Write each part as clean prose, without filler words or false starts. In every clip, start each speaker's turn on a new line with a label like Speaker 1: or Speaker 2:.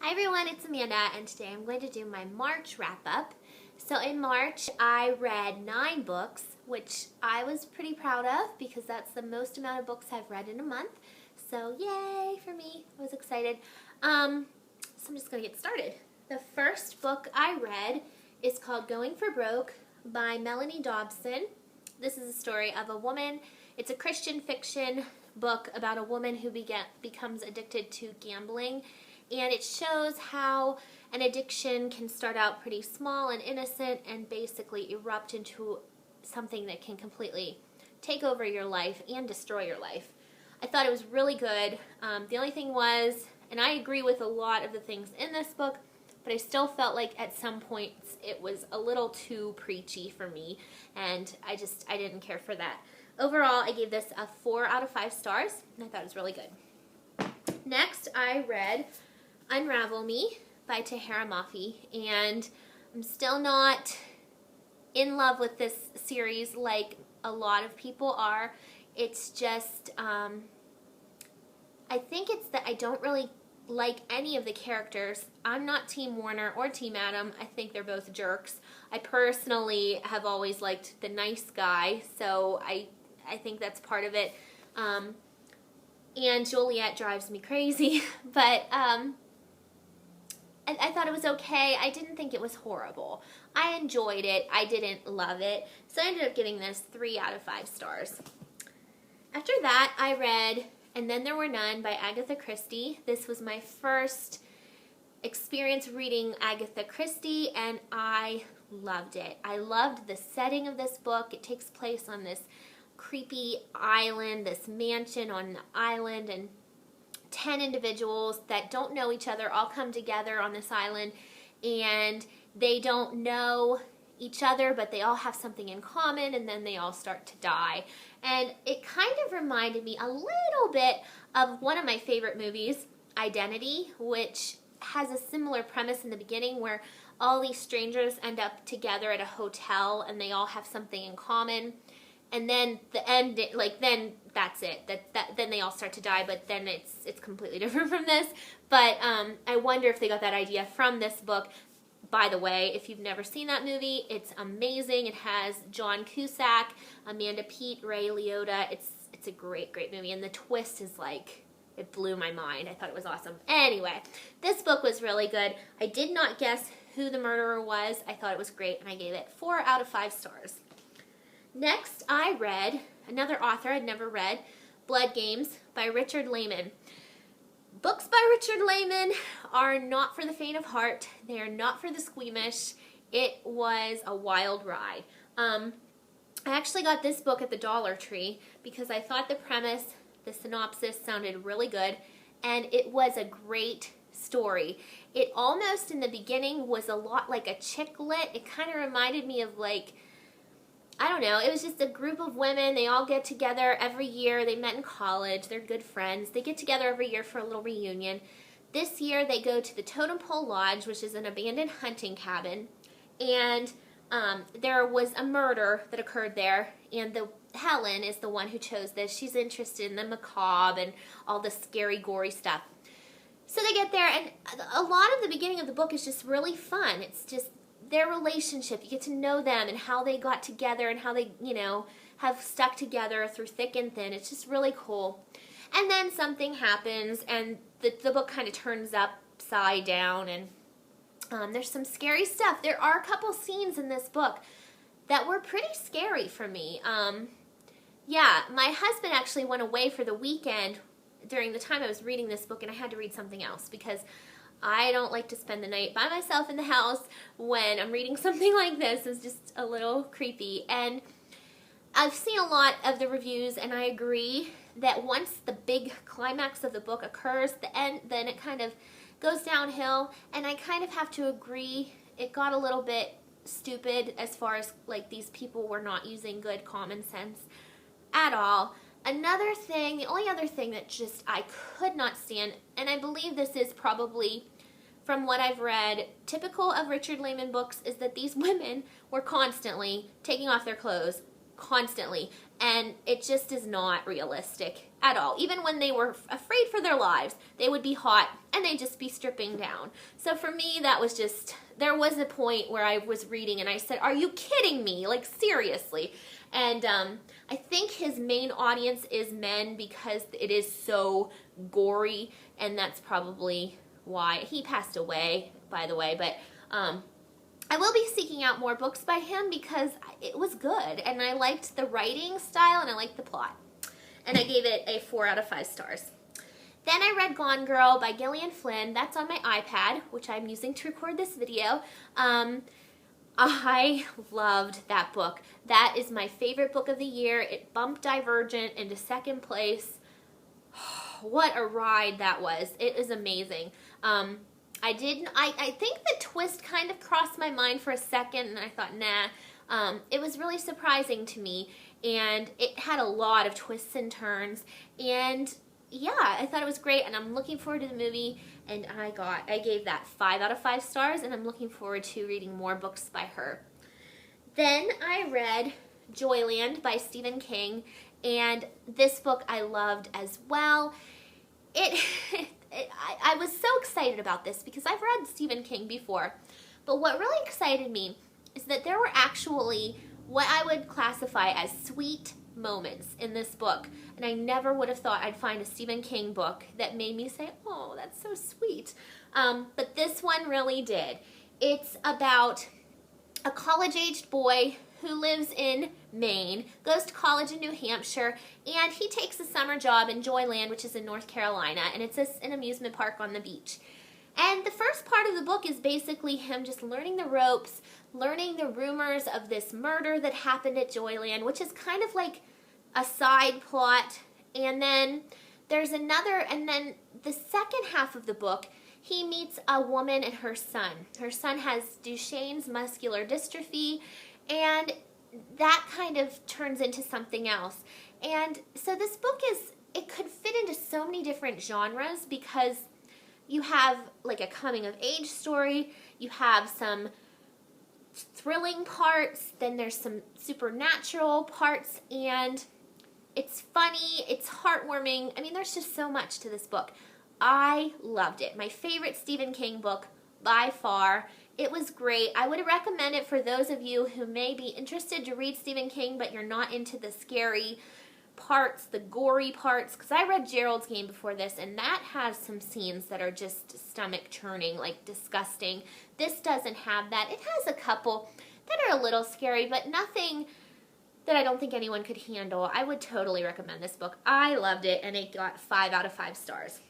Speaker 1: Hi everyone, it's Amanda, and today I'm going to do my March wrap-up. So in March, I read 9 books, which I was pretty proud of because that's the most amount of books I've read in a month. So yay for me, I was excited. So I'm just going to get started. The first book I read is called Going for Broke by Melanie Dobson. This is a story of a woman. It's a Christian fiction book about a woman who becomes addicted to gambling. And it shows how an addiction can start out pretty small and innocent and basically erupt into something that can completely take over your life and destroy your life. I thought it was really good. The only thing was, and I agree with a lot of the things in this book, but I still felt like at some points it was a little too preachy for me, and I didn't care for that. Overall, I gave this a 4 out of 5 stars, and I thought it was really good. Next, I read Unravel Me by Tahara Mafi, and I'm still not in love with this series like a lot of people are. It's just, I think it's that I don't really like any of the characters. I'm not Team Warner or Team Adam. I think they're both jerks. I personally have always liked the nice guy, so I think that's part of it. And Juliet drives me crazy, but I thought it was okay. I didn't think it was horrible. I enjoyed it. I didn't love it. So I ended up giving this 3 out of 5 stars. After that, I read And Then There Were None by Agatha Christie. This was my first experience reading Agatha Christie, and I loved it. I loved the setting of this book. It takes place on this creepy island, this mansion on the island, and 10 individuals that don't know each other all come together on this island, and they don't know each other, but they all have something in common, and then they all start to die. And it kind of reminded me a little bit of one of my favorite movies, Identity, which has a similar premise in the beginning where all these strangers end up together at a hotel and they all have something in common. And then the end, then that's it. Then they all start to die, but then it's completely different from this. But I wonder if they got that idea from this book. By the way, if you've never seen that movie, it's amazing. It has John Cusack, Amanda Peet, Ray Liotta. It's a great, great movie, and the twist is like, it blew my mind. I thought it was awesome. Anyway, this book was really good. I did not guess who the murderer was. I thought it was great, and I gave it 4 out of 5 stars. Next, I read another author I'd never read, Blood Games by Richard Lehman. Books by Richard Lehman are not for the faint of heart. They are not for the squeamish. It was a wild ride. I actually got this book at the Dollar Tree because I thought the premise, the synopsis sounded really good, and it was a great story. It almost in the beginning was a lot like a chick lit. It kind of reminded me of I don't know, it was just a group of women. They all get together every year. They met in college. They're good friends. They get together every year for a little reunion. This year they go to the Totem Pole Lodge, which is an abandoned hunting cabin, and there was a murder that occurred there, and Helen is the one who chose this. She's interested in the macabre and all the scary, gory stuff. So they get there, and a lot of the beginning of the book is just really fun. It's just their relationship. You get to know them and how they got together and how they, have stuck together through thick and thin. It's just really cool. And then something happens, and the book kind of turns upside down, and there's some scary stuff. There are a couple scenes in this book that were pretty scary for me. Yeah, my husband actually went away for the weekend during the time I was reading this book, and I had to read something else because I don't like to spend the night by myself in the house when I'm reading something like this. It's just a little creepy. And I've seen a lot of the reviews, and I agree that once the big climax of the book occurs, then it kind of goes downhill, and I kind of have to agree. It got a little bit stupid as far as these people were not using good common sense at all. Another thing, the only other thing that just I could not stand, and I believe this is probably, from what I've read, typical of Richard Lehman books, is that these women were constantly taking off their clothes, constantly. and it just is not realistic at all. Even when they were afraid for their lives, they would be hot and they'd just be stripping down. So for me, that was just, there was a point where I was reading and I said, are you kidding me? Like, seriously. And I think his main audience is men because it is so gory, and that's probably why. He passed away, by the way, but I will be seeking out more books by him because it was good, and I liked the writing style and I liked the plot. And I gave it a 4 out of 5 stars. Then I read Gone Girl by Gillian Flynn. That's on my iPad, which I'm using to record this video. I loved that book. That is my favorite book of the year. It bumped Divergent into second place. What a ride that was. It is amazing. I think the twist kind of crossed my mind for a second, and I thought, nah. It was really surprising to me, and it had a lot of twists and turns, and yeah, I thought it was great, and I'm looking forward to the movie, and I gave that 5 out of 5 stars, and I'm looking forward to reading more books by her. Then I read Joyland by Stephen King, and this book I loved as well. I was so excited about this because I've read Stephen King before, but what really excited me is that there were actually what I would classify as sweet moments in this book, and I never would have thought I'd find a Stephen King book that made me say, oh, that's so sweet. But this one really did. It's about a college-aged boy who lives in Maine, goes to college in New Hampshire, and he takes a summer job in Joyland, which is in North Carolina, and it's an amusement park on the beach. And the first part of the book is basically him just learning the ropes, learning the rumors of this murder that happened at Joyland, which is kind of like a side plot. And then there's another, and then the second half of the book, he meets a woman and her son. Her son has Duchenne's muscular dystrophy, and that kind of turns into something else. And so this book it could fit into so many different genres because you have like a coming of age story, you have some thrilling parts, then there's some supernatural parts, and it's funny, it's heartwarming. I mean, there's just so much to this book. I loved it. My favorite Stephen King book by far. It was great. I would recommend it for those of you who may be interested to read Stephen King, but you're not into the scary parts, the gory parts, because I read Gerald's Game before this, and that has some scenes that are just stomach-churning, like disgusting. This doesn't have that. It has a couple that are a little scary, but nothing that I don't think anyone could handle. I would totally recommend this book. I loved it, and it got 5 out of 5 stars.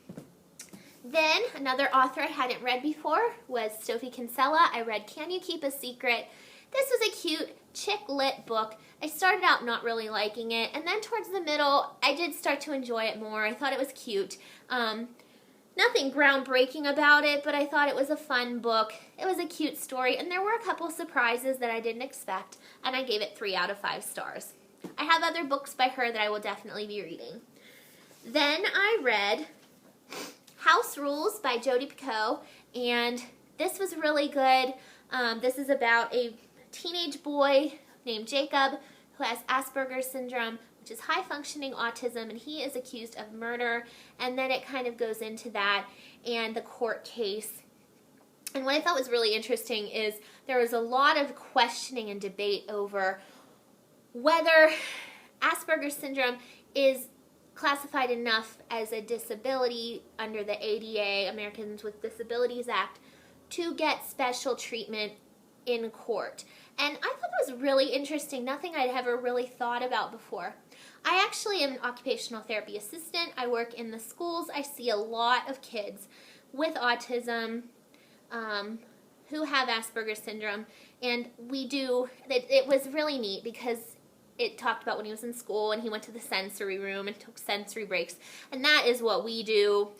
Speaker 1: Then, another author I hadn't read before was Sophie Kinsella. I read Can You Keep a Secret? This was a cute chick lit book. I started out not really liking it, and then towards the middle, I did start to enjoy it more. I thought it was cute. Nothing groundbreaking about it, but I thought it was a fun book. It was a cute story, and there were a couple surprises that I didn't expect, and I gave it 3 out of 5 stars. I have other books by her that I will definitely be reading. Then I read House Rules by Jodi Picoult, and this was really good. This is about a teenage boy named Jacob who has Asperger's syndrome, which is high-functioning autism, and he is accused of murder, and then it kind of goes into that and the court case. And what I thought was really interesting is there was a lot of questioning and debate over whether Asperger's syndrome is classified enough as a disability under the ADA, Americans with Disabilities Act, to get special treatment in court. And I thought it was really interesting, nothing I'd ever really thought about before. I actually am an occupational therapy assistant. I work in the schools. I see a lot of kids with autism who have Asperger's syndrome, and it was really neat because it talked about when he was in school and he went to the sensory room and took sensory breaks, and that is what we do.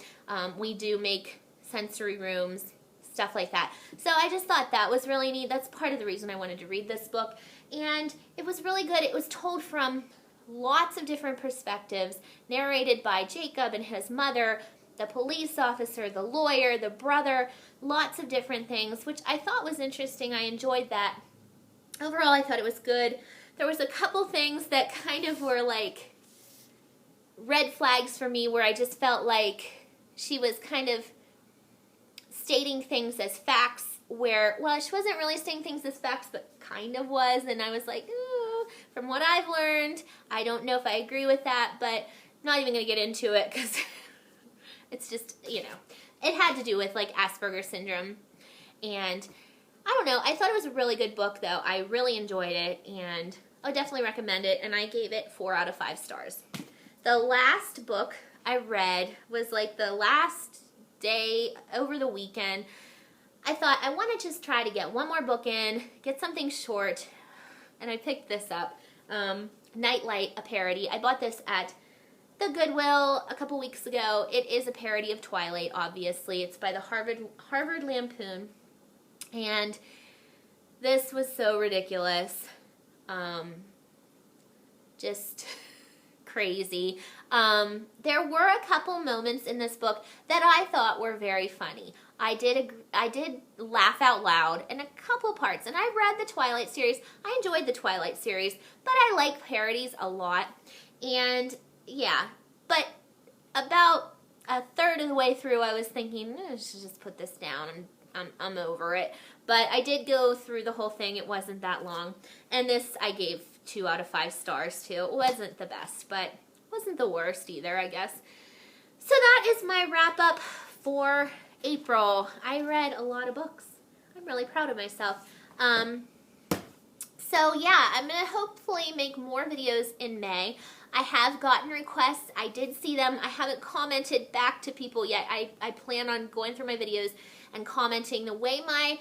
Speaker 1: We do make sensory rooms, stuff like that. So I just thought that was really neat. That's part of the reason I wanted to read this book, and it was really good. It was told from lots of different perspectives, narrated by Jacob and his mother, the police officer, the lawyer, the brother, lots of different things, which I thought was interesting. I enjoyed that. Overall, I thought it was good. there was a couple things that kind of were like red flags for me, where I just felt like she was kind of stating things as facts where, well, she wasn't really stating things as facts, but kind of was, and I was like, ooh, from what I've learned, I don't know if I agree with that, but I'm not even going to get into it, because it's just, you know, it had to do with, like, Asperger's syndrome, and I don't know, I thought it was a really good book, though. I really enjoyed it, and I would definitely recommend it, and I gave it 4 out of 5 stars. The last book I read was, like, the last day over the weekend. I thought I want to just try to get one more book in, get something short, and I picked this up. Nightlight, a parody. I bought this at the Goodwill a couple weeks ago. It is a parody of Twilight, obviously. It's by the Harvard Lampoon, and this was so ridiculous. Just crazy. There were a couple moments in this book that I thought were very funny. I did laugh out loud in a couple parts, and I read the Twilight series. I enjoyed the Twilight series, but I like parodies a lot, and yeah, but about a third of the way through, I was thinking, I should just put this down. I'm over it. But I did go through the whole thing. It wasn't that long, and this I gave 2 out of 5 stars too. It wasn't the best, but wasn't the worst either, I guess. So that is my wrap up for April. I read a lot of books. I'm really proud of myself. So yeah, I'm going to hopefully make more videos in May. I have gotten requests. I did see them. I haven't commented back to people yet. I plan on going through my videos and commenting. The way my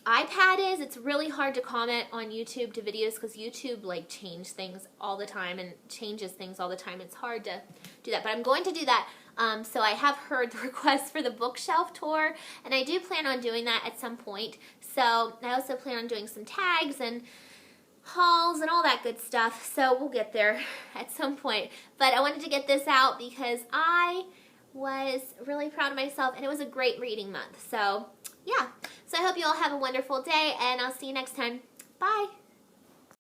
Speaker 1: iPad is, it's really hard to comment on YouTube to videos because YouTube like changes things all the time. It's hard to do that, but I'm going to do that. So I have heard the request for the bookshelf tour, and I do plan on doing that at some point. So I also plan on doing some tags and hauls and all that good stuff. So we'll get there at some point. But I wanted to get this out because I was really proud of myself, and it was a great reading month. So yeah. So I hope you all have a wonderful day, and I'll see you next time. Bye.